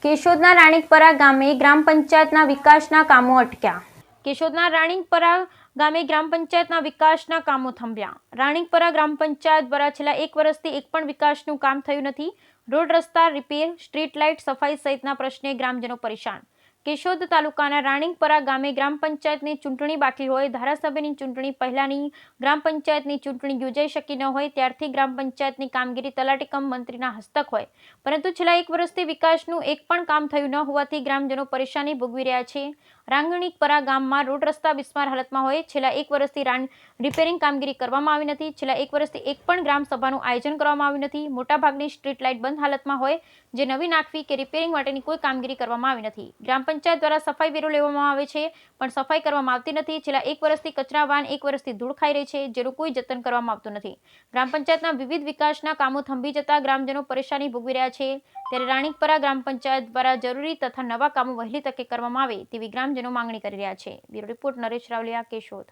કેશોદના રાણીકપરા ગામે ગ્રામ પંચાયતના વિકાસના કામો અટક્યા. કેશોદના રાણીકપરા ગામે ગ્રામ પંચાયતના વિકાસના કામો થંભ્યા. રાણીકપરા ગ્રામ પંચાયત દ્વારા છેલ્લા 1 વર્ષથી એક પણ વિકાસનું કામ થયું નથી. રોડ રસ્તા રિપેર, સ્ટ્રીટ લાઇટ સફાઈ સહિતના પ્રશ્ને ગ્રામજનો પરેશાન. કેશોદ તાલુકાના રાણીકપરા ગામે ગ્રામ પંચાયતની ચૂંટણી બાકી હોય, ધારાસભ્યની ચૂંટણી પહેલાની ગ્રામ પંચાયતની ચૂંટણી યોજાઈ શકી ન હોય ત્યારથી ગ્રામ પંચાયતની કામગીરી તલાટી કમ મંત્રીના હસ્તક હોય, પરંતુ છેલ્લા 1 વર્ષથી વિકાસનું એક પણ કામ થયું ન હોવાથી ગ્રામજનો પરેશાની ભોગવી રહ્યા છે. રાણીકપરા ગામમાં રોડ રસ્તા બિસ્માર હાલતમાં હોય, છેલ્લા 1 વર્ષથી રિપેરિંગ કામગીરી કરવામાં આવી નથી. છેલ્લા 1 વર્ષથી એક પણ ગ્રામ સભાનું આયોજન કરવામાં આવ્યું નથી. મોટાભાગની સ્ટ્રીટ લાઇટ બંધ હાલતમાં હોય, જે નવી નાખવી કે રિપેરિંગ માટેની કોઈ કામગીરી કરવામાં આવી નથી. ગ્રામ પંચાયત દ્વારા સફાઈ વેરો લેવામાં આવે છે, પણ સફાઈ કરવામાં આવતી નથી. છેલ્લા 1 વર્ષથી કચરા વાન 1 વર્ષથી ધૂળ ખાઈ રહી છે, જેનું કોઈ જતન કરવામાં આવતું નથી. ગ્રામ પંચાયતના વિવિધ વિકાસના કામો થંભી જતા ગ્રામજનો પરેશાની ભોગવી રહ્યા છે. ત્યારે રાણીકપરા ગ્રામ પંચાયત દ્વારા જરૂરી તથા નવા કામો વહેલી તકે કરવામાં આવે તેવી ગ્રામજનો માંગણી કરી રહ્યા છે. Bureau report Naresh Ravalia, Keshod.